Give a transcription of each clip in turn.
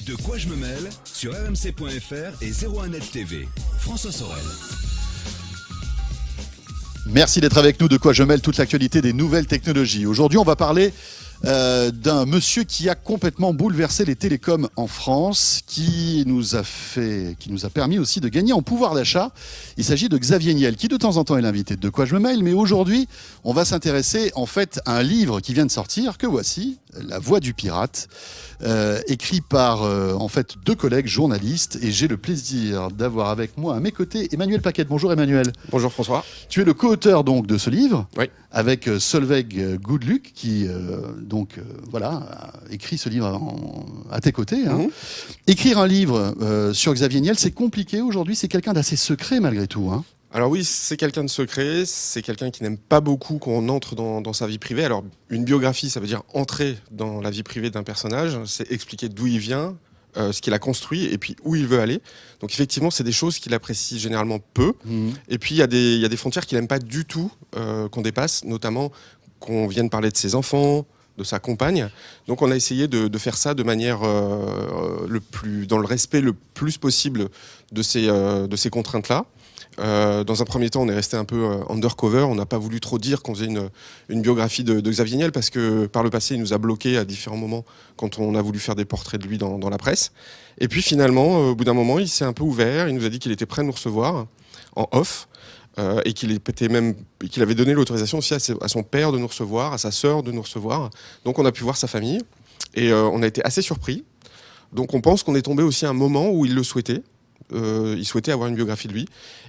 De quoi je me mêle sur rmc.fr et 01net TV. François Sorel. Merci d'être avec nous. De quoi je mêle toute l'actualité des nouvelles technologies. Aujourd'hui, on va parler d'un monsieur qui a complètement bouleversé les télécoms en France, qui nous a permis aussi de gagner en pouvoir d'achat. Il s'agit de Xavier Niel, qui de temps en temps est l'invité de quoi je me mêle, mais aujourd'hui, on va s'intéresser en fait à un livre qui vient de sortir, que voici, La Voix du pirate, écrit par en fait deux collègues journalistes, et j'ai le plaisir d'avoir avec moi à mes côtés Emmanuel Paquette. Bonjour Emmanuel. Bonjour François. Tu es le co-auteur donc de ce livre, oui, avec Solveig Goodluck qui a écrit ce livre à tes côtés. Hein. Écrire un livre sur Xavier Niel, c'est compliqué aujourd'hui. C'est quelqu'un d'assez secret malgré tout. Hein. Alors oui, c'est quelqu'un de secret, c'est quelqu'un qui n'aime pas beaucoup qu'on entre dans sa vie privée. Alors une biographie, ça veut dire entrer dans la vie privée d'un personnage, c'est expliquer d'où il vient, ce qu'il a construit et puis où il veut aller. Donc effectivement, c'est des choses qu'il apprécie généralement peu. Et puis il y a des frontières qu'il n'aime pas du tout qu'on dépasse, notamment qu'on vienne parler de ses enfants, de sa compagne. Donc on a essayé de faire ça de manière dans le respect le plus possible de ces contraintes-là. Dans un premier temps, on est resté un peu undercover. On n'a pas voulu trop dire qu'on faisait une biographie de Xavier Niel parce que par le passé, il nous a bloqués à différents moments quand on a voulu faire des portraits de lui dans la presse. Et puis finalement, au bout d'un moment, il s'est un peu ouvert. Il nous a dit qu'il était prêt à nous recevoir en off et qu'il avait donné l'autorisation aussi à son père de nous recevoir, à sa sœur de nous recevoir. Donc on a pu voir sa famille et on a été assez surpris. Donc on pense qu'on est tombé aussi à un moment où il le souhaitait. Il souhaitait avoir une biographie de lui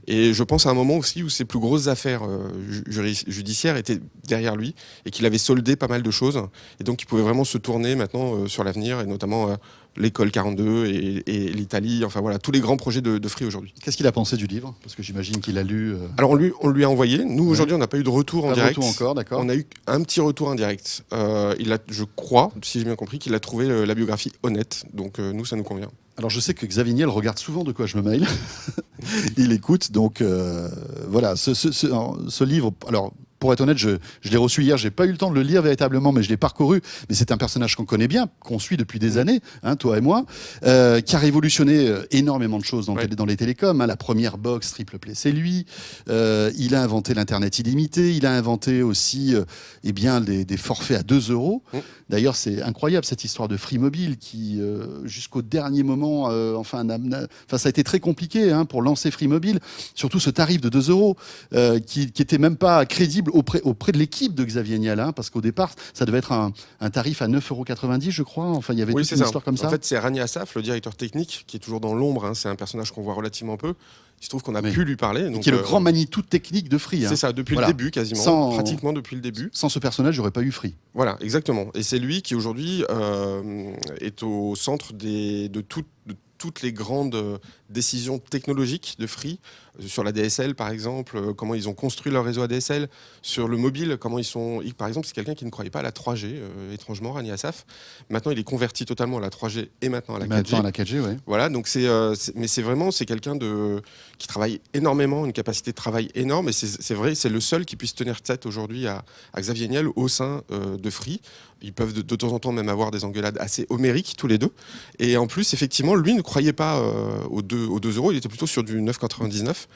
et je pense à un moment aussi où ses plus grosses affaires judiciaires étaient derrière lui et qu'il avait soldé pas mal de choses et donc il pouvait vraiment se tourner maintenant sur l'avenir et notamment l'école 42 et l'Italie, enfin voilà, tous les grands projets de Free aujourd'hui. Qu'est-ce qu'il a pensé du livre? Parce que j'imagine qu'il a lu... Alors on lui a envoyé, nous aujourd'hui on n'a pas eu de retour en direct. Retour encore, d'accord. On a eu un petit retour indirect. Je crois, si j'ai bien compris, qu'il a trouvé la biographie honnête, donc nous ça nous convient. Alors je sais que Xavier Niel regarde souvent De quoi je me mêle. Il écoute, donc voilà, ce livre... Alors, pour être honnête, je l'ai reçu hier, j'ai pas eu le temps de le lire véritablement, mais je l'ai parcouru. Mais c'est un personnage qu'on connaît bien, qu'on suit depuis des années, hein, toi et moi, qui a révolutionné énormément de choses dans les télécoms. Hein. La première box triple play, c'est lui. Il a inventé l'Internet illimité. Il a inventé aussi des forfaits à 2 €. D'ailleurs, c'est incroyable cette histoire de Free Mobile qui, jusqu'au dernier moment, ça a été très compliqué hein, pour lancer Free Mobile. Surtout ce tarif de 2 € qui était même pas crédible auprès de l'équipe de Xavier Niel, hein, parce qu'au départ, ça devait être un tarif à 9,90 €, je crois. Enfin, il y avait toute une histoire comme ça. En fait, c'est Rani Assaf, le directeur technique, qui est toujours dans l'ombre. Hein, c'est un personnage qu'on voit relativement peu. Il se trouve qu'on a pu lui parler. Donc, qui est le grand Manitou technique de Free. Hein. C'est ça, depuis le début quasiment, pratiquement depuis le début. Sans ce personnage, il n'y aurait pas eu Free. Voilà, exactement. Et c'est lui qui aujourd'hui est au centre de toutes les grandes décisions technologiques de Free, sur la DSL par exemple, comment ils ont construit leur réseau ADSL, sur le mobile, comment par exemple, c'est quelqu'un qui ne croyait pas à la 3G, étrangement, Rani Assaf. Maintenant, il est converti totalement à la 3G et maintenant à la 4G. Maintenant à la 4G, oui. Voilà, donc c'est quelqu'un qui travaille énormément, une capacité de travail énorme, et c'est vrai, c'est le seul qui puisse tenir tête aujourd'hui à Xavier Niel au sein de Free. Ils peuvent de temps en temps même avoir des engueulades assez homériques tous les deux. Et en plus, effectivement, lui ne croyait pas aux 2 €, il était plutôt sur du 9,99 €.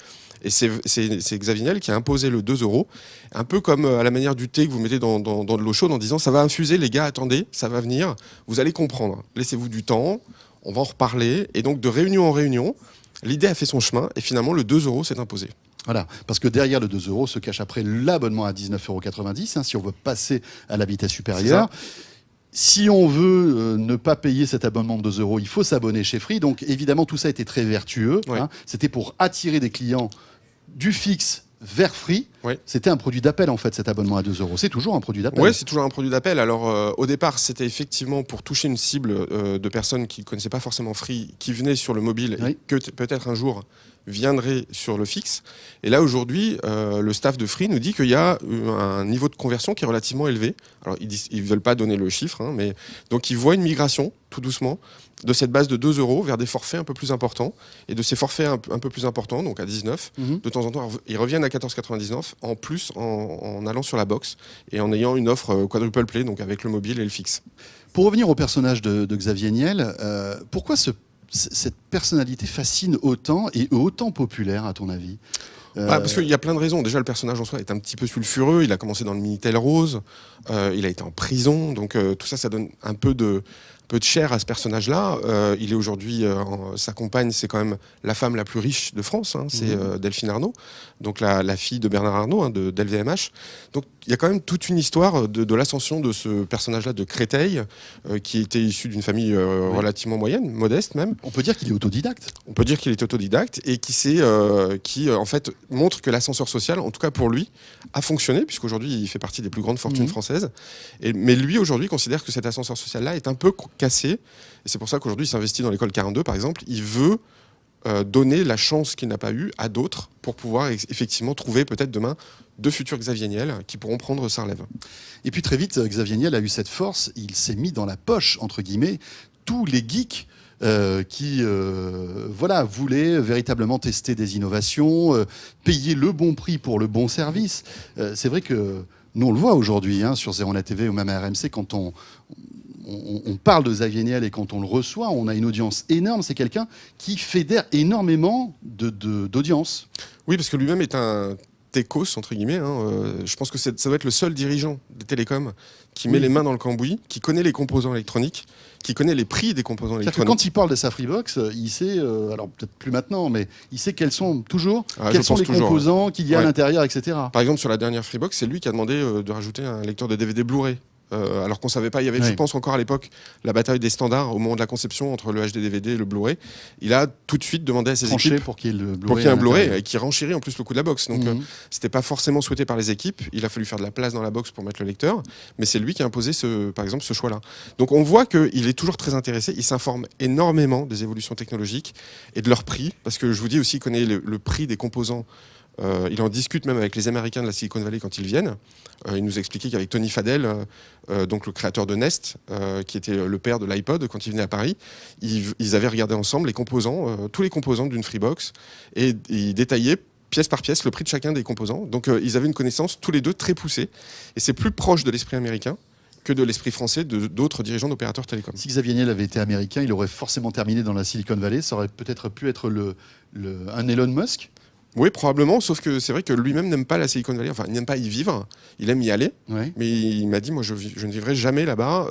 Et c'est Xavier Niel qui a imposé le 2 €, un peu comme à la manière du thé que vous mettez dans de l'eau chaude en disant ça va infuser, les gars, attendez, ça va venir, vous allez comprendre. Laissez-vous du temps, on va en reparler. Et donc de réunion en réunion, l'idée a fait son chemin et finalement le 2 € s'est imposé. Voilà, parce que derrière le 2 € se cache après l'abonnement à 19,90 €, hein, si on veut passer à la vitesse supérieure. Si on veut ne pas payer cet abonnement de 2 €, il faut s'abonner chez Free. Donc évidemment, tout ça a été très vertueux. Ouais. Hein. C'était pour attirer des clients du fixe vers Free. Ouais. C'était un produit d'appel en fait, cet abonnement à 2 €. C'est toujours un produit d'appel. Oui, c'est toujours un produit d'appel. Alors au départ, c'était effectivement pour toucher une cible de personnes qui ne connaissaient pas forcément Free, qui venaient sur le mobile et que peut-être un jour viendraient sur le fixe. Et là, aujourd'hui, le staff de Free nous dit qu'il y a un niveau de conversion qui est relativement élevé. Alors, ils veulent pas donner le chiffre, hein, mais donc ils voient une migration, tout doucement, de cette base de 2 € vers des forfaits un peu plus importants. Et de ces forfaits un peu plus importants, donc à 19, de temps en temps, ils reviennent à 14,99, en plus en allant sur la box et en ayant une offre quadruple play, donc avec le mobile et le fixe. Pour revenir au personnage de Xavier Niel, pourquoi cette personnalité fascine autant et est autant populaire, à ton avis ? Parce qu'il y a plein de raisons. Déjà, le personnage en soi est un petit peu sulfureux. Il a commencé dans le Minitel Rose. Il a été en prison. Donc, tout ça, ça donne un peu de chair à ce personnage-là. Il est aujourd'hui, sa compagne, c'est quand même la femme la plus riche de France. Hein, c'est Delphine Arnault, donc la fille de Bernard Arnault, hein, d'LVMH. Donc, il y a quand même toute une histoire de l'ascension de ce personnage-là de Créteil, qui était issu d'une famille relativement moyenne, modeste même. On peut dire qu'il est autodidacte. On peut dire qu'il est autodidacte et qui en fait montre que l'ascenseur social, en tout cas pour lui, a fonctionné, puisqu'aujourd'hui il fait partie des plus grandes fortunes françaises. Mais lui aujourd'hui considère que cet ascenseur social-là est un peu cassé. Et c'est pour ça qu'aujourd'hui il s'investit dans l'école 42 par exemple. Il veut donner la chance qu'il n'a pas eue à d'autres pour pouvoir effectivement trouver peut-être demain de futurs Xavier Niel qui pourront prendre sa relève. Et puis très vite, Xavier Niel a eu cette force. Il s'est mis dans la poche, entre guillemets, tous les geeks qui voulaient véritablement tester des innovations, payer le bon prix pour le bon service. C'est vrai que nous, on le voit aujourd'hui sur 01net TV ou même à RMC, quand on parle de Xavier Niel et quand on le reçoit, on a une audience énorme. C'est quelqu'un qui fédère énormément d'audience. Oui, parce que lui-même est un techos, entre guillemets. Je pense que ça doit être le seul dirigeant des télécoms qui met les mains dans le cambouis, qui connaît les composants électroniques, qui connaît les prix des composants électroniques. Quand il parle de sa Freebox, il sait, alors peut-être plus maintenant, mais il sait quels sont les composants qu'il y a à l'intérieur, etc. Par exemple, sur la dernière Freebox, c'est lui qui a demandé de rajouter un lecteur de DVD Blu-ray. Alors qu'on savait pas, il y avait, je pense encore à l'époque, la bataille des standards au moment de la conception entre le HD-DVD et le Blu-ray. Il a tout de suite demandé à ses équipes pour qu'il y ait un Blu-ray et qui renchérit en plus le coût de la box. Donc c'était pas forcément souhaité par les équipes. Il a fallu faire de la place dans la box pour mettre le lecteur, mais c'est lui qui a imposé par exemple ce choix-là. Donc on voit qu'il est toujours très intéressé. Il s'informe énormément des évolutions technologiques et de leur prix, parce que je vous dis aussi, il connaît le prix des composants. Il en discute même avec les Américains de la Silicon Valley quand ils viennent. Il nous expliquait qu'avec Tony Fadell, donc le créateur de Nest, qui était le père de l'iPod quand il venait à Paris, ils avaient regardé ensemble les composants, tous les composants d'une Freebox, et ils détaillaient pièce par pièce le prix de chacun des composants. Donc ils avaient une connaissance tous les deux très poussée, et c'est plus proche de l'esprit américain que de l'esprit français d'autres dirigeants d'opérateurs télécoms. Si Xavier Niel avait été américain, il aurait forcément terminé dans la Silicon Valley. Ça aurait peut-être pu être un Elon Musk. Oui, probablement, sauf que c'est vrai que lui-même n'aime pas la Silicon Valley, enfin, il n'aime pas y vivre, il aime y aller, mais il m'a dit, moi, je ne vivrai jamais là-bas,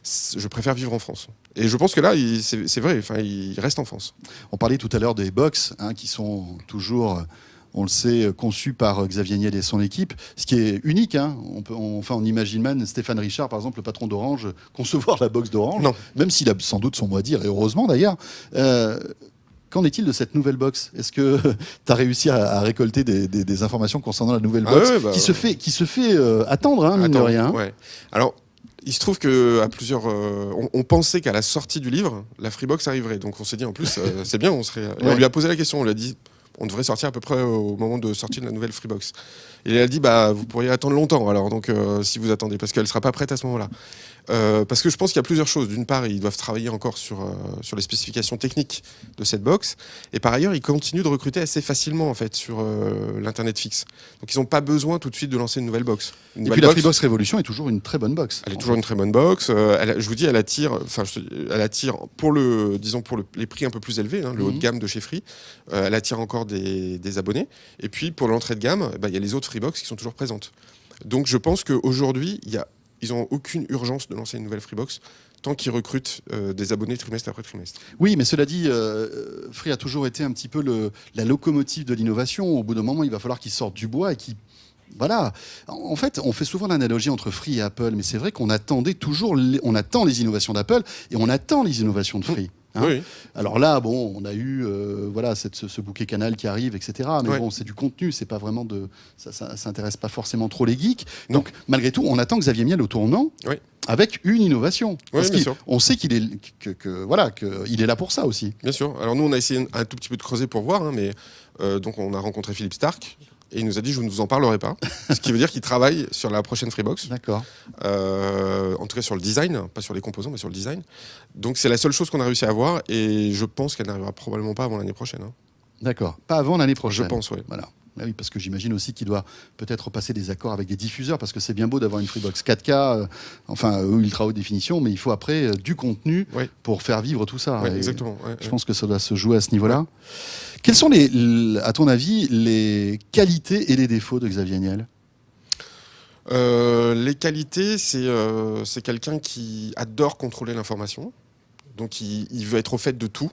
je préfère vivre en France. Et je pense que là, c'est vrai, il reste en France. On parlait tout à l'heure des box, qui sont toujours, on le sait, conçus par Xavier Niel et son équipe, ce qui est unique. On imagine même Stéphane Richard, par exemple, le patron d'Orange, concevoir la box d'Orange, même s'il a sans doute son mot à dire, et heureusement d'ailleurs. Qu'en est-il de cette nouvelle box ? Est-ce que tu as réussi à récolter des informations concernant la nouvelle box qui se fait attendre, mine de rien. Ouais. Alors, il se trouve qu'à plusieurs... on pensait qu'à la sortie du livre, la Freebox arriverait. Donc on s'est dit, en plus, c'est bien, on serait... Et on lui a posé la question, on lui a dit... On devrait sortir à peu près au moment de sortie de la nouvelle Freebox. Et elle a dit, vous pourriez attendre longtemps, alors, donc, si vous attendez, parce qu'elle ne sera pas prête à ce moment-là. Parce que je pense qu'il y a plusieurs choses. D'une part, ils doivent travailler encore sur les spécifications techniques de cette box. Et par ailleurs, ils continuent de recruter assez facilement, en fait, sur l'Internet fixe. Donc, ils n'ont pas besoin tout de suite de lancer une nouvelle box. Et puis la Freebox Révolution est toujours une très bonne box. Elle est toujours une très bonne box. Je vous dis, elle attire pour les prix un peu plus élevés, le haut de gamme de chez Free. Elle attire encore des abonnés. Et puis, pour l'entrée de gamme, il y a les autres Freebox qui sont toujours présentes. Donc, je pense qu'aujourd'hui, ils n'ont aucune urgence de lancer une nouvelle Freebox tant qu'ils recrutent des abonnés trimestre après trimestre. Oui, mais cela dit, Free a toujours été un petit peu la locomotive de l'innovation. Au bout d'un moment, il va falloir qu'ils sortent du bois et qu'ils... Voilà. En fait, on fait souvent l'analogie entre Free et Apple, mais c'est vrai qu'on attend les innovations d'Apple et on attend les innovations de Free. hein. Oui. Alors là, bon, on a eu voilà, ce bouquet Canal qui arrive, etc. Mais Ouais. bon, c'est du contenu, c'est pas vraiment ça intéresse pas forcément trop les geeks. Non. Donc, malgré tout, on attend Xavier Niel au tournant. Oui. Avec une innovation. Parce bien sûr. qu'on sait qu'il est, voilà, qu'il est là pour ça aussi. Bien sûr. Alors nous, on a essayé un tout petit peu de creuser pour voir, hein, mais donc on a rencontré Philippe Stark et il nous a dit je ne vous en parlerai pas. Ce qui veut dire qu'il travaille sur la prochaine Freebox. D'accord. En tout cas sur le design, pas sur les composants, mais sur le design. Donc c'est la seule chose qu'on a réussi à avoir et je pense qu'elle n'arrivera probablement pas avant l'année prochaine. Hein. D'accord. Pas avant l'année prochaine. Je pense, oui. Voilà. Ah oui, parce que j'imagine aussi qu'il doit peut-être passer des accords avec des diffuseurs, parce que c'est bien beau d'avoir une Freebox 4K, ultra haute définition, mais il faut après du contenu pour faire vivre tout ça. Ouais, exactement. Je pense que ça doit se jouer à ce niveau-là. Quelles sont, à ton avis, les qualités et les défauts de Xavier Niel ? Les qualités, c'est quelqu'un qui adore contrôler l'information. Donc il veut être au fait de tout.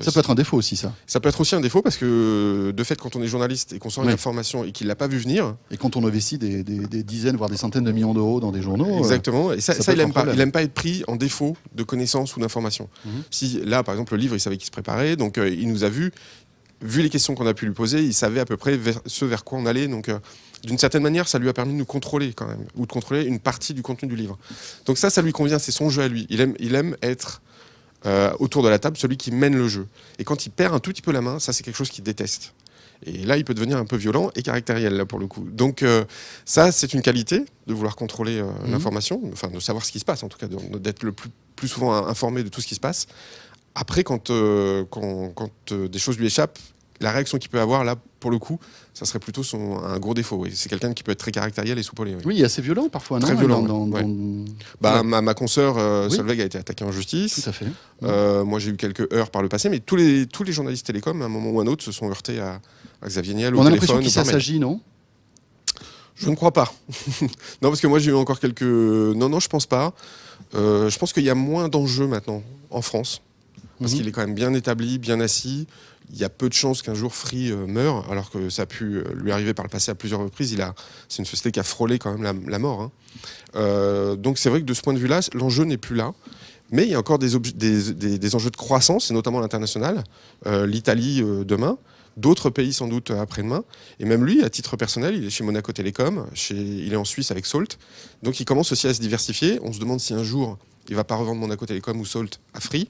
Ça peut être un défaut aussi, ça. Ça peut être aussi un défaut parce que, de fait, quand on est journaliste et qu'on sort une information et qu'il ne l'a pas vu venir... Et quand on investit des dizaines, voire des centaines de millions d'euros dans des journaux... Exactement. Et ça il n'aime pas. Il n'aime pas être pris en défaut de connaissances ou d'informations. Si, là, par exemple, le livre, il savait qu'il se préparait, donc il nous a vu les questions qu'on a pu lui poser, il savait à peu près ce vers quoi on allait. Donc, d'une certaine manière, ça lui a permis de nous contrôler quand même, ou de contrôler une partie du contenu du livre. Donc ça lui convient, c'est son jeu à lui. Il aime être... autour de la table, celui qui mène le jeu. Et quand il perd un tout petit peu la main, ça c'est quelque chose qu'il déteste. Et là, il peut devenir un peu violent et caractériel, là, pour le coup. Donc ça, c'est une qualité, de vouloir contrôler l'information, enfin de savoir ce qui se passe, en tout cas, d'être le plus souvent informé de tout ce qui se passe. Après, quand des choses lui échappent, la réaction qu'il peut avoir, là, pour le coup, ça serait plutôt un gros défaut. Oui. C'est quelqu'un qui peut être très caractériel et soupolé. Oui, assez violent parfois, non ? Très violent. Bah, ma consoeur Solveig a été attaquée en justice. Tout à fait. Moi, j'ai eu quelques heurts par le passé, mais tous les journalistes télécoms, à un moment ou à un autre, se sont heurtés à Xavier Niel au téléphone. On a téléphone. l'impression qu'il s'agit, non ? Je ne crois pas. Non, parce que moi, j'ai eu encore quelques... Non, je pense pas. Je pense qu'il y a moins d'enjeux maintenant en France, parce qu'il est quand même bien établi, bien assis. Il y a peu de chances qu'un jour Free meure, alors que ça a pu lui arriver par le passé à plusieurs reprises. C'est une société qui a frôlé quand même la mort. Hein. Donc c'est vrai que de ce point de vue-là, l'enjeu n'est plus là. Mais il y a encore des enjeux de croissance, et notamment l'international. L'Italie demain, d'autres pays sans doute après-demain. Et même lui, à titre personnel, il est chez Monaco Télécom, il est en Suisse avec Salt. Donc il commence aussi à se diversifier. On se demande si un jour, il ne va pas revendre Monaco Télécom ou Salt à Free,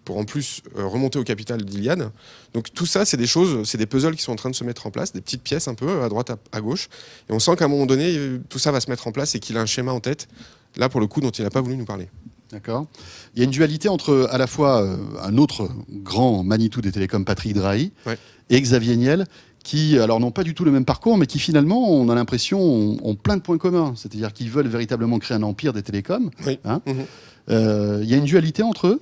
pour en plus remonter au capital d'Iliad. Donc tout ça, c'est des choses, c'est des puzzles qui sont en train de se mettre en place, des petites pièces un peu à droite, à gauche. Et on sent qu'à un moment donné, tout ça va se mettre en place et qu'il a un schéma en tête, là pour le coup, dont il n'a pas voulu nous parler. D'accord. Il y a une dualité entre à la fois un autre grand Manitou des télécoms, Patrick Drahi, et Xavier Niel, qui, alors, n'ont pas du tout le même parcours, mais qui finalement, on a l'impression, ont plein de points communs. C'est-à-dire qu'ils veulent véritablement créer un empire des télécoms. Oui. Hein. Il y a une dualité entre eux ?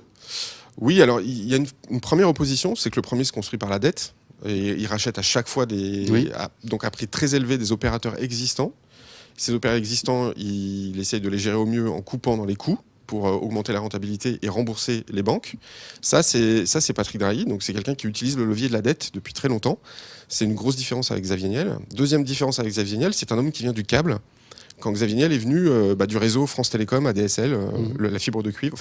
Oui, alors il y a une première opposition, c'est que le premier se construit par la dette, et il rachète à chaque fois donc à prix très élevé des opérateurs existants. Ces opérateurs existants, il essaye de les gérer au mieux en coupant dans les coûts pour augmenter la rentabilité et rembourser les banques. Ça, c'est Patrick Drahi, donc c'est quelqu'un qui utilise le levier de la dette depuis très longtemps. C'est une grosse différence avec Xavier Niel. Deuxième différence avec Xavier Niel, c'est un homme qui vient du câble. Quand Xavier Niel est venu du réseau France Télécom, ADSL, la fibre de cuivre,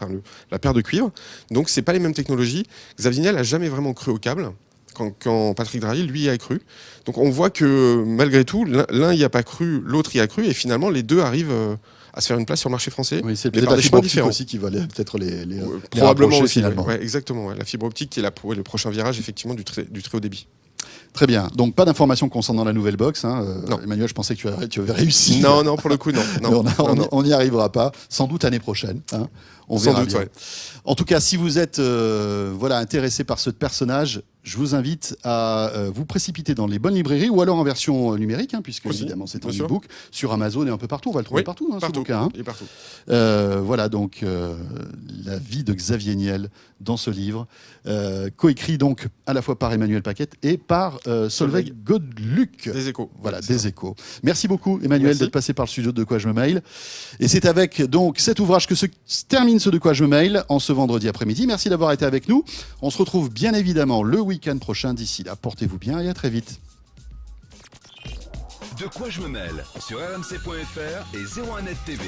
la paire de cuivre. Donc, c'est pas les mêmes technologies. Xavier Niel a jamais vraiment cru au câble, quand Patrick Drahi, lui, y a cru. Donc, on voit que, malgré tout, l'un y a pas cru, l'autre y a cru, et finalement, les deux arrivent à se faire une place sur le marché français. Oui, c'est mais peut-être par la des fibre chemins optique différents. aussi qui va peut-être les probablement aussi, finalement. Ouais, exactement. Ouais. La fibre optique qui est le prochain virage, effectivement, du très haut débit. Très bien. Donc, pas d'informations concernant la nouvelle box. Hein. Non. Emmanuel, je pensais que tu avais réussi. Non, pour le coup, non. On n'y arrivera pas. Sans doute l'année prochaine. Hein. On verra bien. Ouais. En tout cas, si vous êtes intéressé par ce personnage, je vous invite à vous précipiter dans les bonnes librairies ou alors en version numérique, hein, puisque aussi, évidemment c'est en e-book, sur Amazon et un peu partout. On va le trouver partout, ce partout, bouquin. Hein. Et partout. Voilà donc la vie de Xavier Niel dans ce livre, coécrit donc à la fois par Emmanuel Paquette et par Solveig Godluc. Des Échos. Voilà, des Échos. Merci beaucoup Emmanuel d'être passé par le studio de quoi je me mail. Et c'est avec donc cet ouvrage que se termine ce de quoi je me mail en ce vendredi après-midi. Merci d'avoir été avec nous. On se retrouve bien évidemment le week-end prochain. D'ici là, portez-vous bien et à très vite. De quoi je me mêle sur rmc.fr et 01net TV.